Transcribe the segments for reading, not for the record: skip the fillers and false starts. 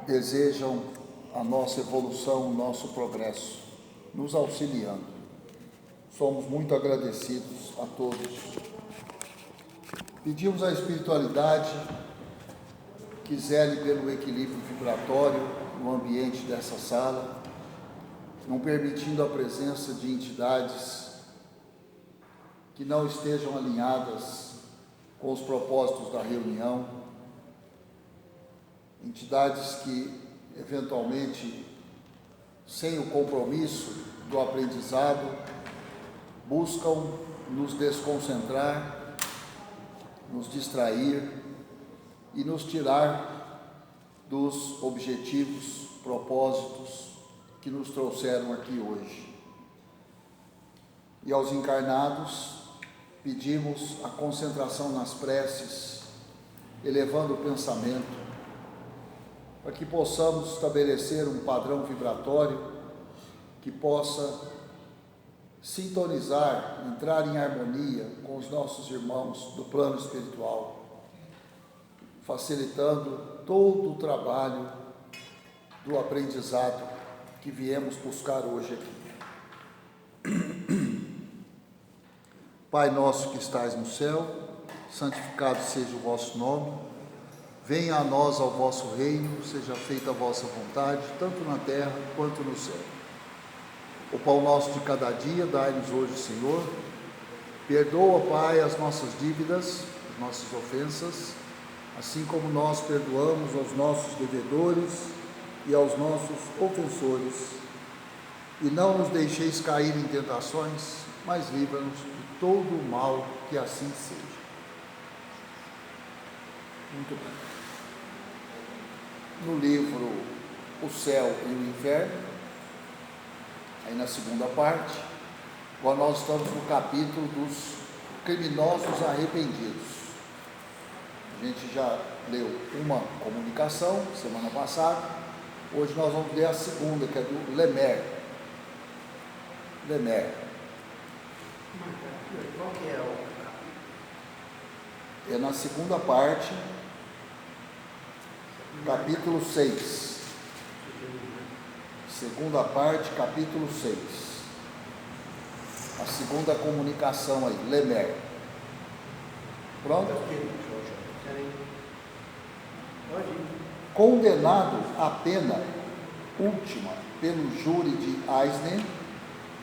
desejam a nossa evolução, o nosso progresso, nos auxiliando. Somos muito agradecidos a todos. Pedimos à espiritualidade que zele pelo equilíbrio vibratório no ambiente dessa sala, não permitindo a presença de entidades que não estejam alinhadas com os propósitos da reunião, entidades que, eventualmente, sem o compromisso do aprendizado, buscam nos desconcentrar, nos distrair e nos tirar dos objetivos, propósitos que nos trouxeram aqui hoje. E aos encarnados, pedimos a concentração nas preces, elevando o pensamento, para que possamos estabelecer um padrão vibratório que possa sintonizar, entrar em harmonia com os nossos irmãos do plano espiritual, facilitando todo o trabalho do aprendizado que viemos buscar hoje aqui. Pai nosso que estais no céu, santificado seja o vosso nome, venha a nós ao vosso reino, seja feita a vossa vontade, tanto na terra quanto no céu. O pão nosso de cada dia, dai-nos hoje, Senhor. Perdoa, Pai, as nossas dívidas, as nossas ofensas, assim como nós perdoamos aos nossos devedores e aos nossos ofensores. E não nos deixeis cair em tentações, mas livra-nos de todo o mal, que assim seja. Muito bem. No livro O Céu e o Inferno, aí na segunda parte, agora nós estamos no capítulo dos criminosos arrependidos. A gente já leu uma comunicação semana passada, hoje nós vamos ler a segunda, que é do Lemer. Qual que é o capítulo? É na segunda parte, capítulo 6. Segunda parte, capítulo 6. A segunda comunicação aí, Lemer. Pronto? Condenado à pena última pelo júri de Eisner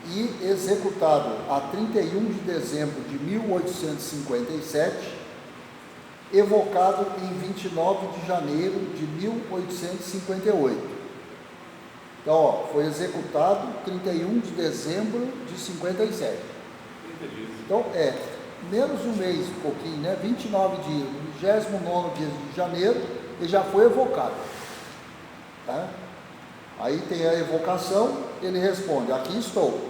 e executado a 31 de dezembro de 1857, evocado em 29 de janeiro de 1858. Então, foi executado 31 de dezembro de 57. Então, menos de um mês, um pouquinho, né? 29 dias, no 29 dia de janeiro, ele já foi evocado. Tá? Aí tem a evocação, ele responde, aqui estou.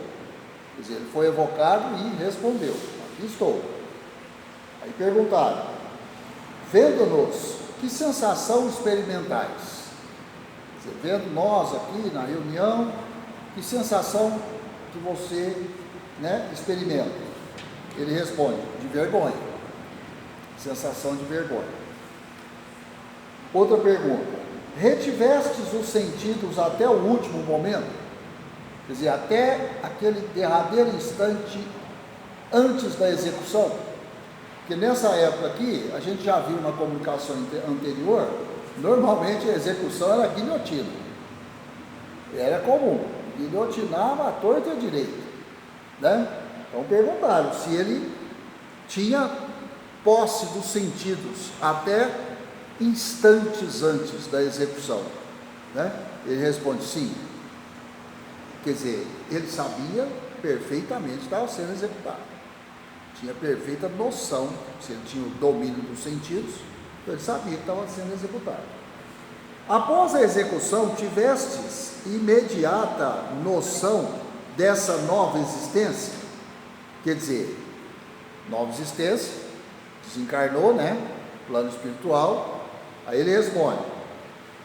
Quer dizer, ele foi evocado e respondeu, aqui estou. Aí perguntaram, vendo-nos, que sensação experimentais? Quer dizer, vendo nós aqui na reunião, que sensação que você, experimenta? Ele responde, de vergonha. Sensação de vergonha. Outra pergunta, retivestes os sentidos até o último momento? Quer dizer, até aquele derradeiro instante antes da execução? Porque nessa época aqui, a gente já viu na comunicação anterior, normalmente a execução era guilhotina. Era comum, guilhotinava à torta e à direita. Então perguntaram se ele tinha posse dos sentidos até instantes antes da execução. Ele responde sim. Quer dizer, ele sabia perfeitamente que estava sendo executado. Tinha perfeita noção, se ele tinha o domínio dos sentidos, então ele sabia que estava sendo executado. Após a execução, tivestes imediata noção dessa nova existência? Quer dizer, nova existência, desencarnou, plano espiritual. Aí ele responde,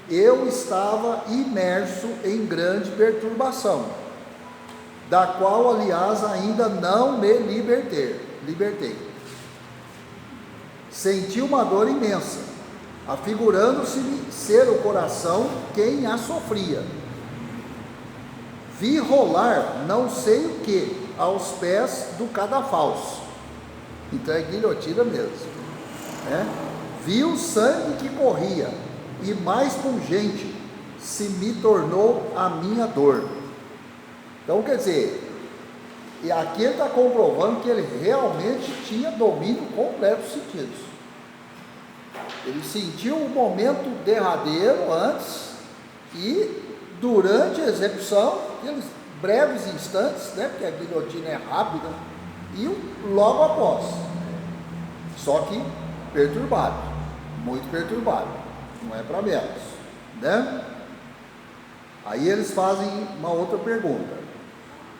eu estava imerso em grande perturbação, da qual, aliás, ainda não me libertei. Senti uma dor imensa, afigurando-se-me ser o coração quem a sofria. Vi rolar não sei o que aos pés do cadafalso. Então é guilhotina mesmo, né? Vi o sangue que corria, e mais pungente se me tornou a minha dor. Então, quer dizer, e aqui ele está comprovando que ele realmente tinha domínio completo dos sentidos. Ele sentiu o momento derradeiro antes e durante a execução, aqueles breves instantes, né, porque a guilhotina é rápida, e logo após. Só que perturbado, muito perturbado, não é para menos, né? Aí eles fazem uma outra pergunta.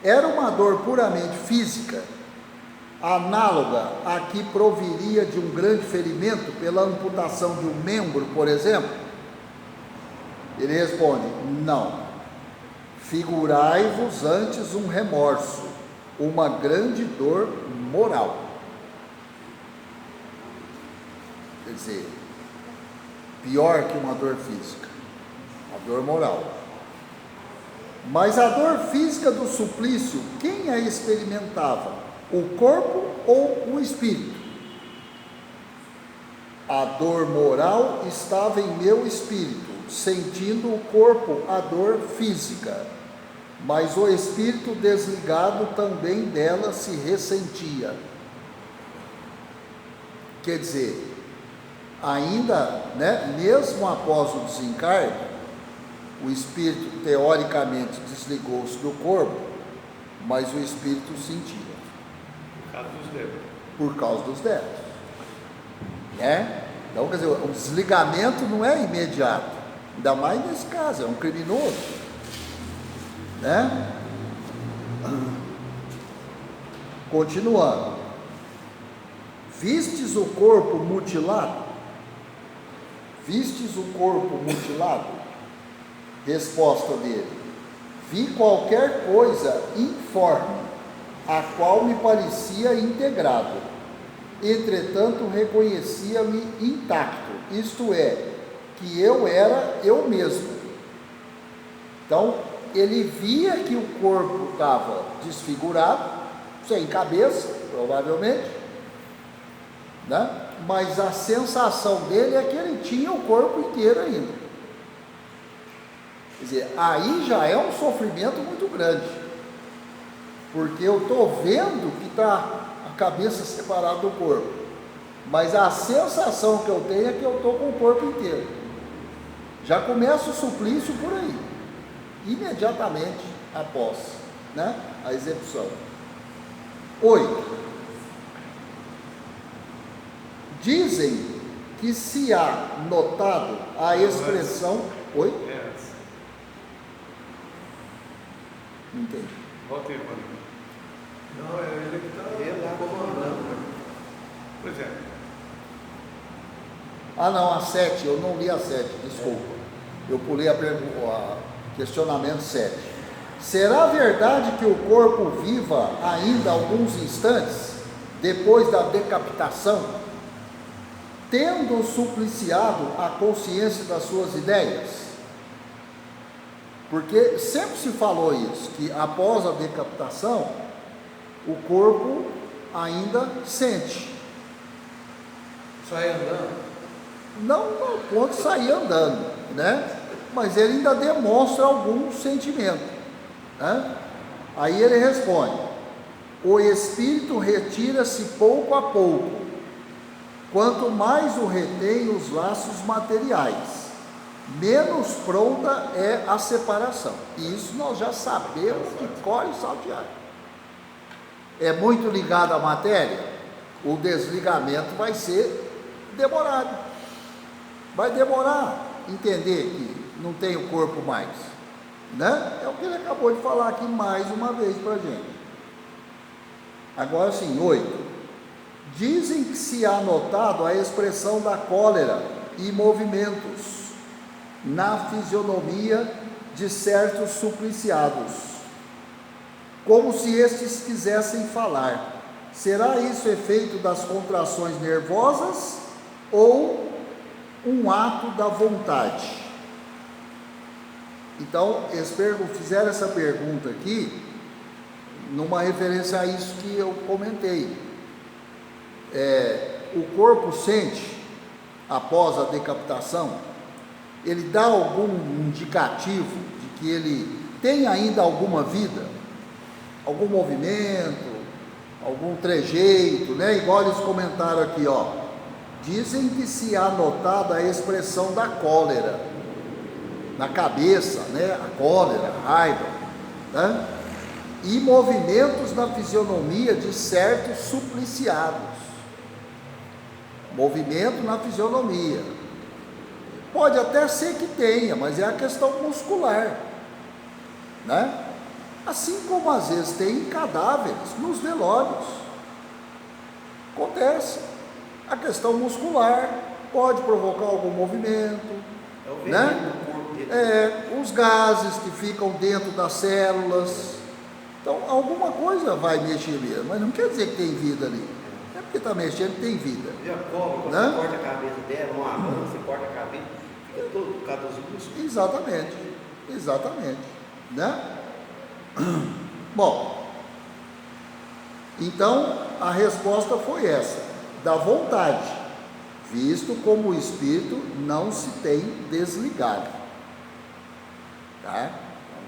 Era uma dor puramente física, análoga a que proviria de um grande ferimento pela amputação de um membro, por exemplo? Ele responde: não. Figurai-vos antes um remorso, uma grande dor moral. Quer dizer, pior que uma dor física, a dor moral. Mas a dor física do suplício, quem a experimentava? O corpo ou o espírito? A dor moral estava em meu espírito, sentindo o corpo a dor física, mas o espírito desligado também dela se ressentia. Quer dizer, ainda, né, mesmo após o desencarne, o espírito teoricamente desligou-se do corpo, mas o espírito sentia. Por causa dos dedos. Por causa dos dedos. Né? Então, quer dizer, o desligamento não é imediato, ainda mais nesse caso, é um criminoso. Né? Continuando. Vistes o corpo mutilado? Vistes o corpo mutilado? Resposta dele: vi qualquer coisa informe, a qual me parecia integrado. Entretanto, reconhecia-me intacto, isto é, que eu era eu mesmo. Então, ele via que o corpo estava desfigurado, sem cabeça, provavelmente, né? Mas a sensação dele é que ele tinha o corpo inteiro ainda. Quer dizer, aí já é um sofrimento muito grande, porque eu estou vendo que está a cabeça separada do corpo, mas a sensação que eu tenho é que eu estou com o corpo inteiro. Já começa o suplício por aí, imediatamente após, né, a execução. 8. Dizem que se há notado a expressão... Oi? Não entendi. Volta aí, mano. Não, é ele que está comandando. Pois é. Ah, não, a 7, eu não li a 7, desculpa. Eu pulei a questionamento 7. Será verdade que o corpo viva ainda alguns instantes depois da decapitação, tendo supliciado a consciência das suas ideias? Porque sempre se falou isso, que após a decapitação, o corpo ainda sente. Sai andando? Não ao ponto de sair andando, né? Mas ele ainda demonstra algum sentimento, né? Aí ele responde: o espírito retira-se pouco a pouco, quanto mais o retém os laços materiais, menos pronta é a separação. E isso nós já sabemos que corre salteado. É muito ligado à matéria, o desligamento vai ser demorado. Vai demorar entender que não tem o corpo mais, né? É o que ele acabou de falar aqui mais uma vez para a gente. Agora sim, 8. Dizem que se há notado a expressão da cólera e movimentos na fisionomia de certos supliciados, como se estes quisessem falar. Será isso efeito das contrações nervosas ou um ato da vontade. Então, eles fizeram essa pergunta aqui, numa referência a isso que eu comentei. O corpo sente, após a decapitação, ele dá algum indicativo de que ele tem ainda alguma vida, algum movimento, algum trejeito, né? Igual eles comentaram aqui, ó. Dizem que se há notado a expressão da cólera na cabeça, né? A cólera, a raiva, né? E movimentos na fisionomia de certos supliciados. Movimento na fisionomia. Pode até ser que tenha, mas é a questão muscular, né? Assim como às vezes tem cadáveres nos velórios. Acontece. A questão muscular pode provocar algum movimento, né? Os gases que ficam dentro das células. Então, alguma coisa vai mexer mesmo, mas não quer dizer que tem vida ali. É porque está mexendo, tem vida. E a cobra, quando né? você corta a cabeça dela, uma avança, você corta a cabeça, fica todo por causa dos músculos. Exatamente, né? Bom, então a resposta foi essa, da vontade, visto como o espírito não se tem desligado, tá?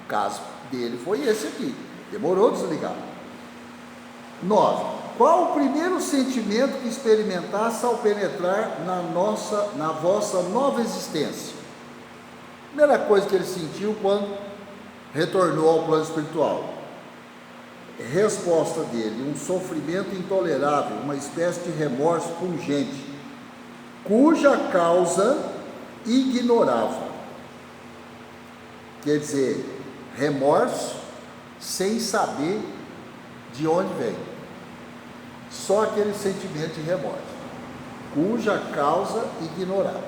O caso dele foi esse aqui, demorou a desligar. 9. Qual o primeiro sentimento que experimentasse ao penetrar na vossa nova existência? Primeira coisa que ele sentiu quando retornou ao plano espiritual. Resposta dele: um sofrimento intolerável, uma espécie de remorso pungente, cuja causa ignorava. Quer dizer, remorso sem saber de onde vem. Só aquele sentimento de remorso, cuja causa ignorava.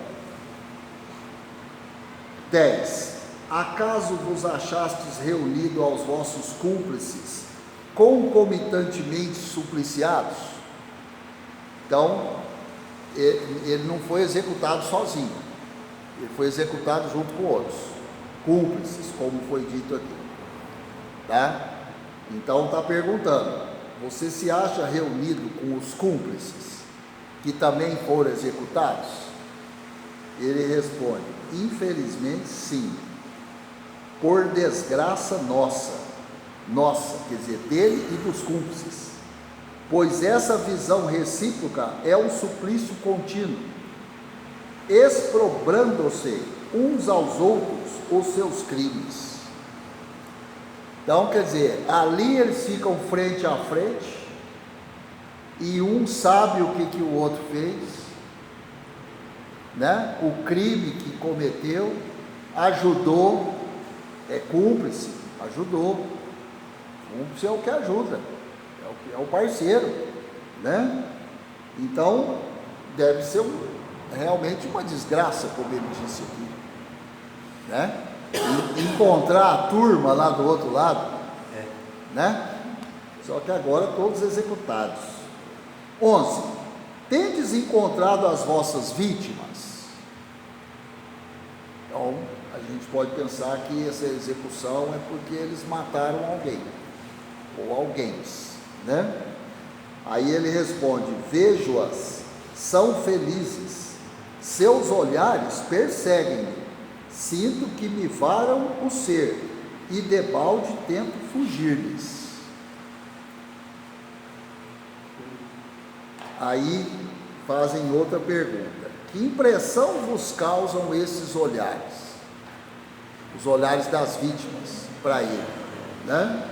10. Acaso vos achastes reunido aos vossos cúmplices, concomitantemente supliciados? Então, ele não foi executado sozinho, ele foi executado junto com outros cúmplices, como foi dito aqui, tá? Então está perguntando: você se acha reunido com os cúmplices que também foram executados? Ele responde: infelizmente sim, por desgraça nossa, quer dizer, dele e dos cúmplices, pois essa visão recíproca é um suplício contínuo, exprobrando-se uns aos outros os seus crimes. Então, quer dizer, ali eles ficam frente a frente, e um sabe o que o outro fez, né? O crime que cometeu, ajudou, cúmplice, ajudou. Cúmplice é o que ajuda, é o parceiro, né? Então, deve ser realmente uma desgraça, como ele disse aqui, né? Encontrar a turma lá do outro lado, né? Só que agora todos executados. 11. Tendes encontrado as vossas vítimas? Então, a gente pode pensar que essa execução é porque eles mataram alguém, ou alguém, né? Aí ele responde: vejo-as, são felizes, seus olhares perseguem-me, sinto que me varam o ser, e debalde tento fugir-lhes. Aí fazem outra pergunta: que impressão vos causam esses olhares? Os olhares das vítimas para ele, né?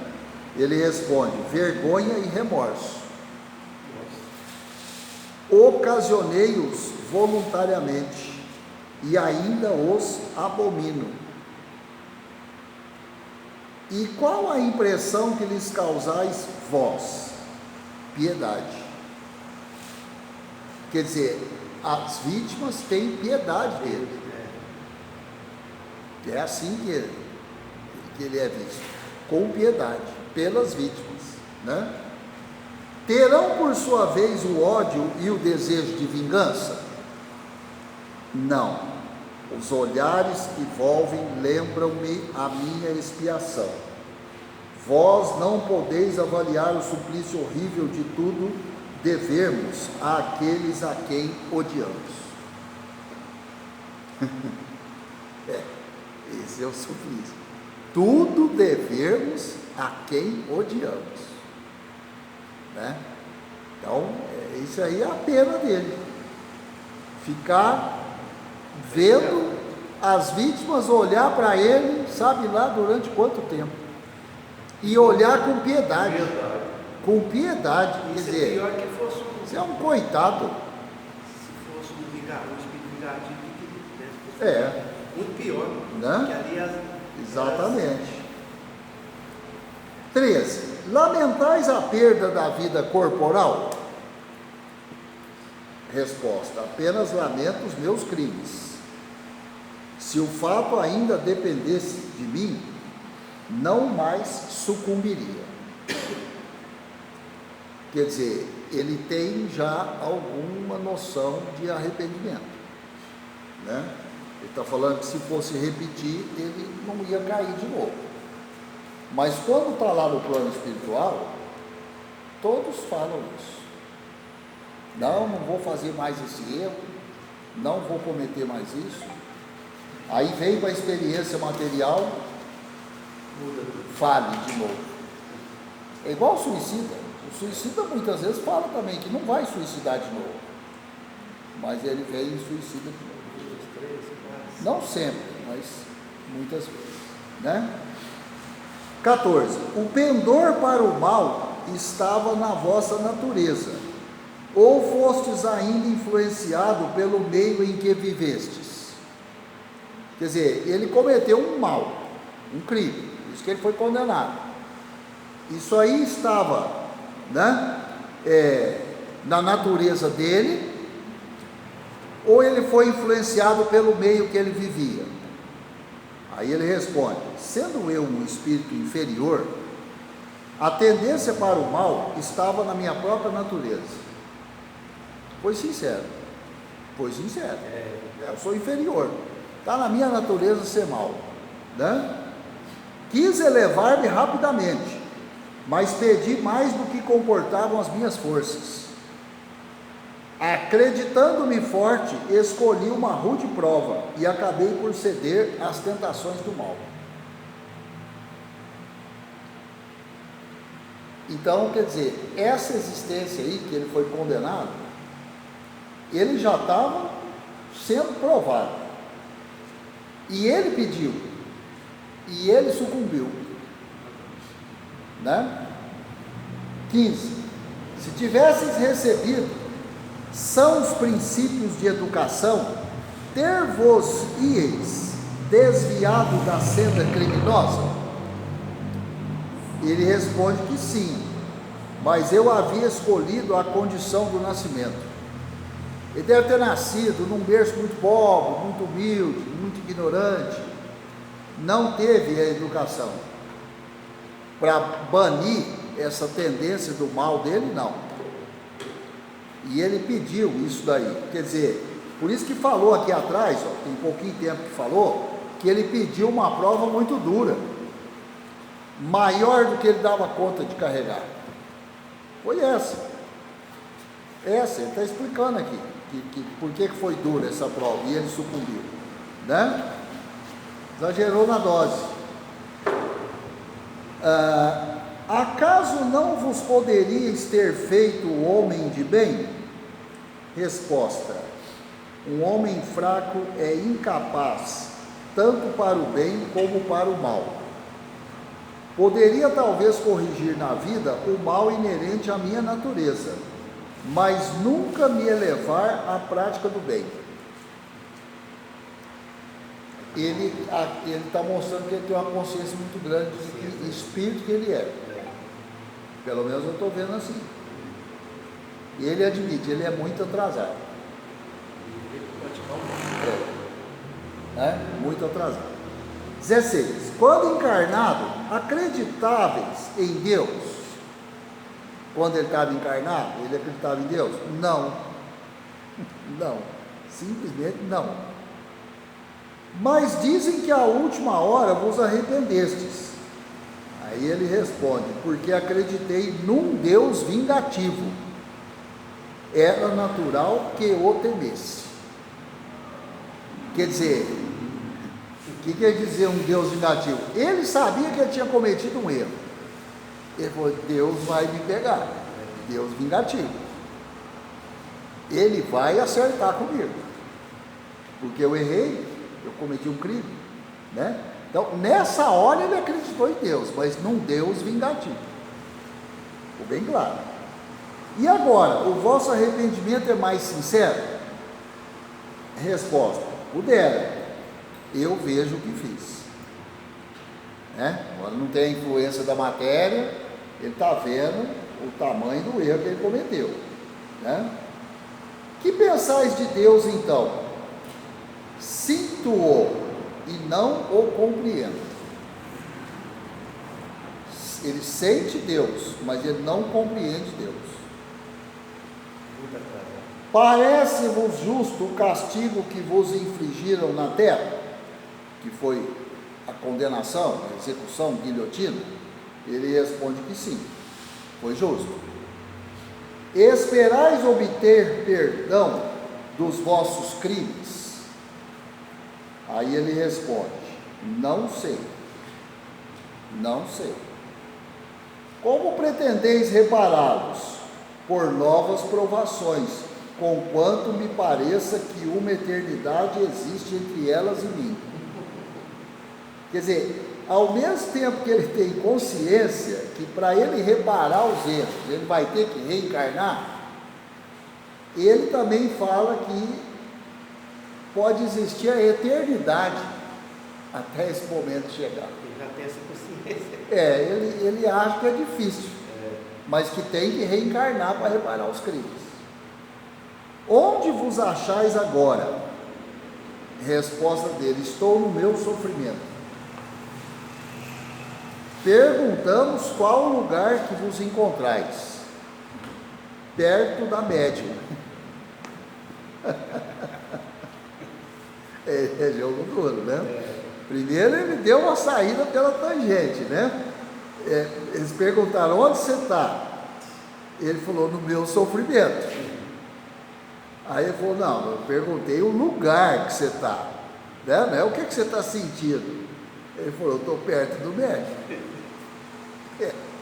Ele responde: vergonha e remorso. Ocasionei-os voluntariamente e ainda os abomino. E qual a impressão que lhes causais vós? Piedade. Quer dizer, as vítimas têm piedade dele. É assim que ele é visto, com piedade, pelas vítimas, né? Terão por sua vez o ódio e o desejo de vingança? Não, os olhares que volvem lembram-me a minha expiação. Vós não podeis avaliar o suplício horrível de tudo devermos àqueles a quem odiamos. Esse é o suplício. Tudo devermos a quem odiamos, né? Então, isso aí é a pena dele. Ficar vendo as vítimas olhar para ele, sabe lá durante quanto tempo, e olhar com piedade. Com piedade, quer dizer, pior que fosse você é um coitado. Se fosse um espírito vingativo, muito pior, né? Que ali Exatamente. 13. Lamentais a perda da vida corporal? Resposta: apenas lamento os meus crimes. Se o fato ainda dependesse de mim, não mais sucumbiria. Quer dizer, ele tem já alguma noção de arrependimento, né? Ele está falando que se fosse repetir, ele não ia cair de novo. Mas quando está lá no plano espiritual, todos falam isso. Não vou fazer mais esse erro, não vou cometer mais isso. Aí vem para a experiência material, fale de novo. É igual o suicida. O suicida muitas vezes fala também que não vai suicidar de novo, mas ele vem e suicida de novo. Não sempre, mas muitas vezes, né? 14. O pendor para o mal estava na vossa natureza, ou fostes ainda influenciado pelo meio em que vivestes? Quer dizer, ele cometeu um mal, um crime, por isso que ele foi condenado. Isso aí estava, né, na natureza dele, ou ele foi influenciado pelo meio que ele vivia? Aí ele responde: sendo eu um espírito inferior, a tendência para o mal estava na minha própria natureza. Pois sincero, eu sou inferior, está na minha natureza ser mal, né? Quis elevar-me rapidamente, mas perdi mais do que comportavam as minhas forças. Acreditando-me forte, escolhi uma rude prova e acabei por ceder às tentações do mal. Então, quer dizer, essa existência aí que ele foi condenado, ele já estava sendo provado, e ele pediu, e ele sucumbiu, né? 15. Se tivesses recebido são os princípios de educação, ter-vos-ieis desviado da senda criminosa? Ele responde que sim, mas eu havia escolhido a condição do nascimento. Ele deve ter nascido num berço muito pobre, muito humilde, muito ignorante, não teve a educação para banir essa tendência do mal dele, não. E ele pediu isso daí, quer dizer, por isso que falou aqui atrás, tem pouquinho tempo que falou, que ele pediu uma prova muito dura, maior do que ele dava conta de carregar. Foi essa, ele está explicando aqui, por que foi dura essa prova, e ele sucumbiu, né? Exagerou na dose. Acaso não vos poderíeis ter feito homem de bem? Resposta: um homem fraco é incapaz, tanto para o bem como para o mal. Poderia talvez corrigir na vida o mal inerente à minha natureza, mas nunca me elevar à prática do bem. Ele está mostrando que ele tem uma consciência muito grande de que espírito que ele é. Pelo menos eu estou vendo assim. E ele admite, ele é muito atrasado. Muito atrasado. 16. Quando encarnado, acreditáveis em Deus? Quando ele estava encarnado, ele acreditava em Deus? Não. Simplesmente não. Mas dizem que à última hora vos arrependestes. Aí ele responde: porque acreditei num Deus vingativo. Era natural que o temesse. Quer dizer, o que quer dizer um Deus vingativo? Ele sabia que ele tinha cometido um erro. Ele falou: Deus vai me pegar. Deus vingativo. Ele vai acertar comigo. Porque eu errei, eu cometi um crime, né? Então, nessa hora ele acreditou em Deus, mas num Deus vingativo. Ficou bem claro. E agora, o vosso arrependimento é mais sincero? Resposta: pudera, eu vejo o que fiz, né? Agora não tem a influência da matéria, ele está vendo o tamanho do erro que ele cometeu, né? Que pensais de Deus então? Sinto-o e não o compreendo. Ele sente Deus, mas ele não compreende Deus. Parece-vos justo o castigo que vos infligiram na terra, que foi a condenação, a execução, guilhotina? Ele responde que sim, foi justo. Esperais obter perdão dos vossos crimes? Aí ele responde: não sei, não sei. Como pretendeis repará-los? Por novas provações, conquanto me pareça que uma eternidade existe entre elas e mim. Quer dizer, ao mesmo tempo que ele tem consciência que para ele reparar os erros, ele vai ter que reencarnar, ele também fala que pode existir a eternidade até esse momento chegar. Ele já tem essa consciência. Ele acha que é difícil, mas que tem que reencarnar para reparar os crimes. Onde vos achais agora? Resposta dele: estou no meu sofrimento. Perguntamos qual o lugar que vos encontrais. Perto da médium. É jogo duro, né? Primeiro ele deu uma saída pela tangente, né? Eles perguntaram: onde você está? Ele falou: no meu sofrimento. Aí ele falou: não, eu perguntei o lugar que você está, né? O que você está sentindo? Ele falou: eu estou perto do médico.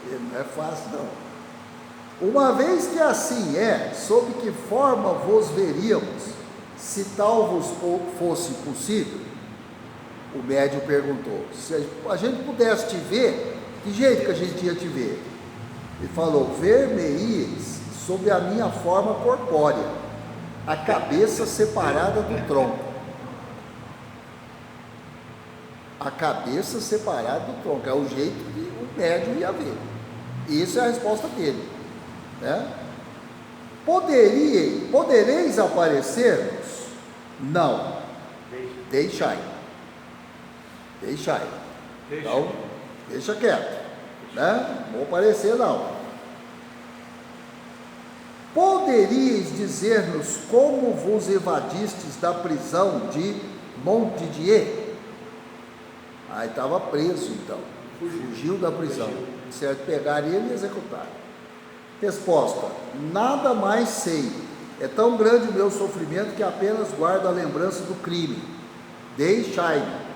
Não é fácil não. Uma vez que assim é, sob que forma vos veríamos, se tal vos fosse possível? O médium perguntou: se a gente pudesse te ver, que jeito que a gente ia te ver? Ele falou: ver-me-eis sob a minha forma corpórea, a cabeça separada do tronco. A cabeça separada do tronco, é o jeito que o médium ia ver. Isso é a resposta dele, né? Podereis aparecer-nos? Não. Deixai. Então, deixa quieto, né? Não vou aparecer não. Poderíeis dizer-nos como vos evadistes da prisão de Montdidier? Aí estava preso então, fugiu da prisão, certo? Pegaram ele e executaram. Resposta: nada mais sei, é tão grande o meu sofrimento que apenas guardo a lembrança do crime. Deixai-me.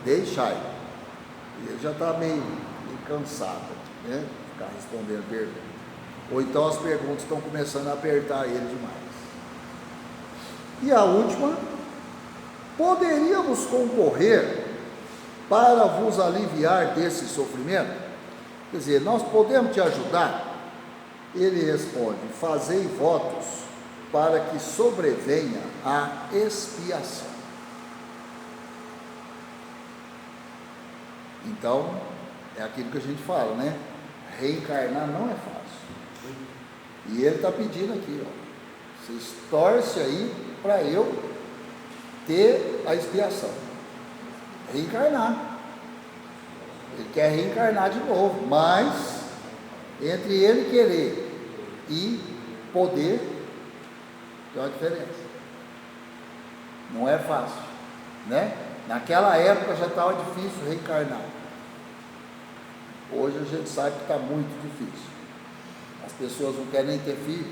Ele já está meio cansado, né? Ficar respondendo perguntas. Ou então as perguntas estão começando a apertar ele demais. E a última: poderíamos concorrer para vos aliviar desse sofrimento? Quer dizer, nós podemos te ajudar? Ele responde: fazei votos para que sobrevenha a expiação. Então, é aquilo que a gente fala, né? Reencarnar não é fácil. E ele está pedindo aqui, ó: vocês torcem aí para eu ter a expiação. Reencarnar. Ele quer reencarnar de novo, mas entre ele querer e poder tem uma diferença. Não é fácil, né? Naquela época já estava difícil reencarnar. Hoje a gente sabe que está muito difícil. As pessoas não querem nem ter filho.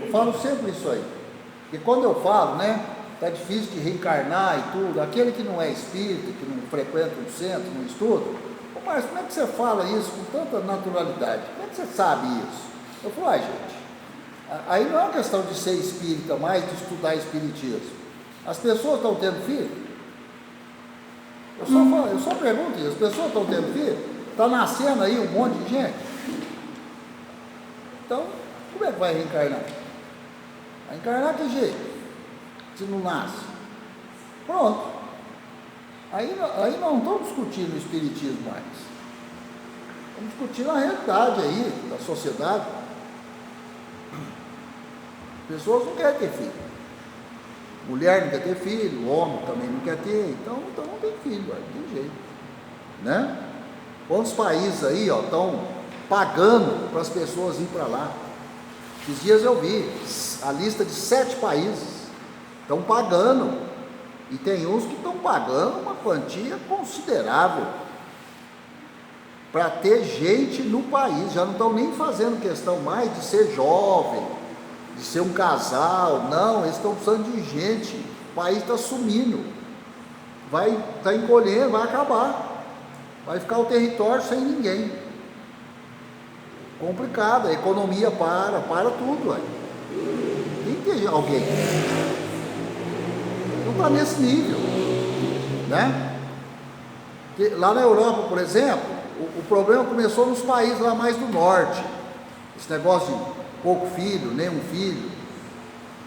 Eu falo sempre isso aí. E quando eu falo, né? Está difícil de reencarnar e tudo. Aquele que não é espírita, que não frequenta um centro, não estuda. Mas como é que você fala isso com tanta naturalidade? Como é que você sabe isso? Eu falo, gente, aí não é uma questão de ser espírita mais, de estudar espiritismo. As pessoas estão tendo filho? Eu só pergunto isso, as pessoas estão tendo filho? Está nascendo aí um monte de gente? Então, como é que vai reencarnar? Vai reencarnar que jeito? Se não nasce? Pronto. Aí não estamos discutindo o espiritismo mais. Estamos discutindo a realidade aí da sociedade. As pessoas não querem ter filho. Mulher não quer ter filho, homem também não quer ter, então não tem filho, não tem jeito. Né? Quantos países aí estão pagando para as pessoas ir para lá? Esses dias eu vi a lista de 7 países. Estão pagando. E tem uns que estão pagando uma quantia considerável para ter gente no país. Já não estão nem fazendo questão mais de ser jovem, de ser um casal. Não, eles estão precisando de gente. O país está sumindo. Está encolhendo, vai acabar. Vai ficar o território sem ninguém. Complicado, a economia para tudo. Tem que ter alguém. Não está nesse nível, né? Lá na Europa, por exemplo, o problema começou nos países lá mais do norte, esse negócio de pouco filho, nenhum filho.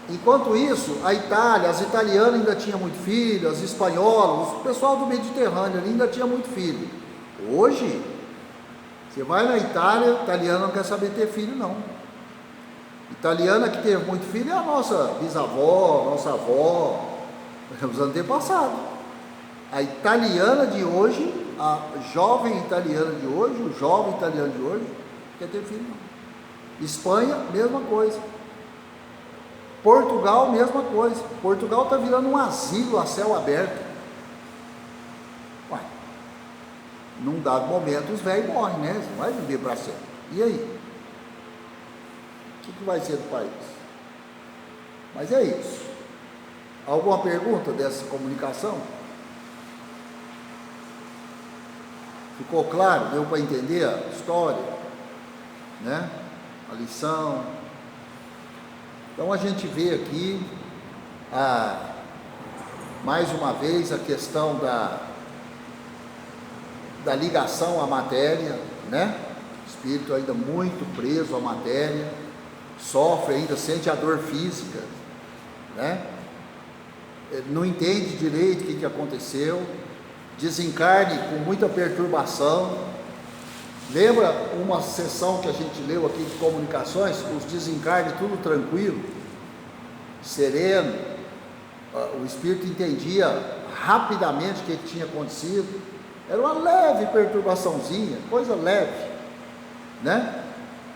Enquanto isso, a Itália, as italianas ainda tinham muito filho, as espanholas, o pessoal do Mediterrâneo ali ainda tinha muito filho. Hoje, você vai na Itália, italiana não quer saber ter filho, não. Italiana que teve muito filho é a nossa bisavó, nossa avó, os antepassados. A italiana de hoje, a jovem italiana de hoje, o jovem italiano de hoje, quer ter filho não. Espanha, mesma coisa. Portugal, mesma coisa. Portugal está virando um asilo a céu aberto. Ué, num dado momento os velhos morrem, né? Você não vai viver para sempre. E aí? O que vai ser do país? Mas é isso. Alguma pergunta dessa comunicação? Ficou claro? Deu para entender a história? Né? A lição? Então a gente vê aqui, mais uma vez, a questão da ligação à matéria, né? O espírito ainda muito preso à matéria, sofre ainda, sente a dor física, né? Não entende direito o que aconteceu, desencarne com muita perturbação. Lembra uma sessão que a gente leu aqui de comunicações, os desencarnes tudo tranquilo, sereno, o espírito entendia rapidamente o que tinha acontecido, era uma leve perturbaçãozinha, coisa leve, né?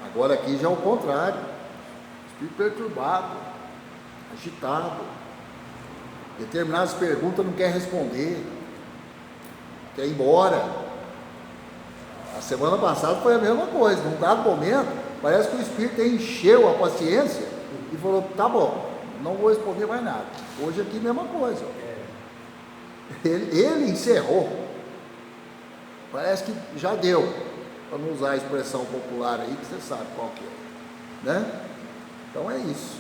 Agora aqui já é o contrário, espírito perturbado, agitado, determinadas perguntas não quer responder, quer ir embora. A semana passada foi a mesma coisa, num dado momento, parece que o espírito encheu a paciência e falou, tá bom, não vou responder mais nada. Hoje aqui a mesma coisa. Ele encerrou. Parece que já deu, para não usar a expressão popular aí, que você sabe qual que é, né? Então é isso.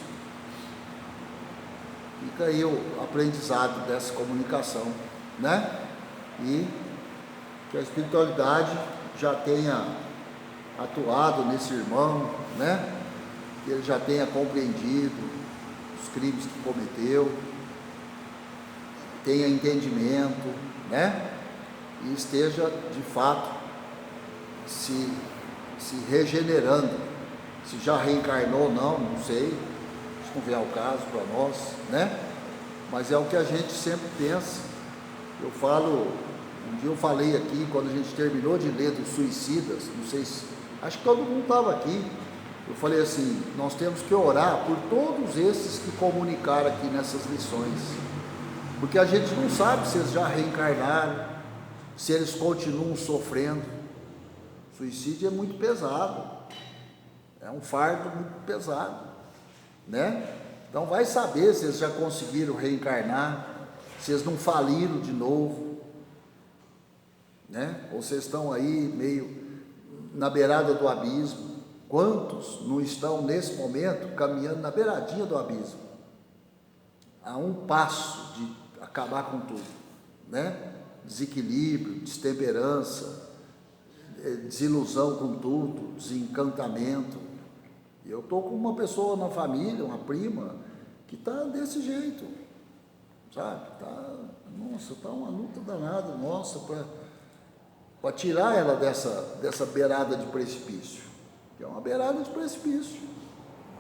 Fica aí o aprendizado dessa comunicação, né? E que a espiritualidade já tenha atuado nesse irmão, né? Que ele já tenha compreendido os crimes que cometeu, tenha entendimento, né? E esteja de fato se regenerando. Se já reencarnou ou não, não sei, isso não vem ao caso para nós, né? Mas é o que a gente sempre pensa. Eu falo, um dia eu falei aqui, quando a gente terminou de ler dos suicidas, não sei se, acho que todo mundo estava aqui, eu falei assim, nós temos que orar por todos esses que comunicaram aqui nessas lições, Porque a gente não sabe se eles já reencarnaram, se eles continuam sofrendo. Suicídio é muito pesado, é um fardo muito pesado, né? Então vai saber se eles já conseguiram reencarnar, se eles não faliram de novo, né? Ou vocês estão aí meio na beirada do abismo. Quantos não estão nesse momento caminhando na beiradinha do abismo, a um passo de acabar com tudo, né? Desequilíbrio, destemperança, desilusão com tudo, desencantamento. Eu estou com uma pessoa na família, uma prima, que está desse jeito, sabe? Nossa, está uma luta danada, nossa, para tirar ela dessa beirada de precipício, que é uma beirada de precipício,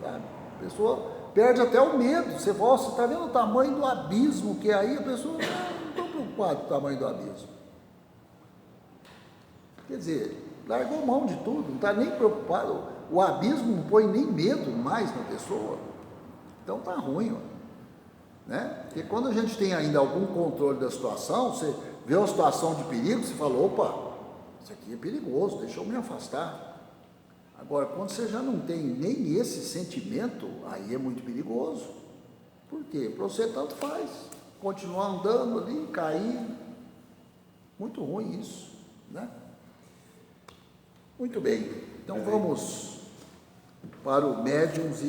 sabe? A pessoa perde até o medo. Você está vendo o tamanho do abismo que é aí, a pessoa não está preocupada com o tamanho do abismo. Quer dizer, largou mão de tudo, não está nem preocupado. O abismo não põe nem medo mais na pessoa. Então está ruim, né? Porque quando a gente tem ainda algum controle da situação, você vê uma situação de perigo, você fala, opa, isso aqui é perigoso, deixa eu me afastar. Agora, quando você já não tem nem esse sentimento, aí é muito perigoso. Por quê? Para você tanto faz, continuar andando ali, cair. Muito ruim isso, né? Muito bem, então vamos para o médiums e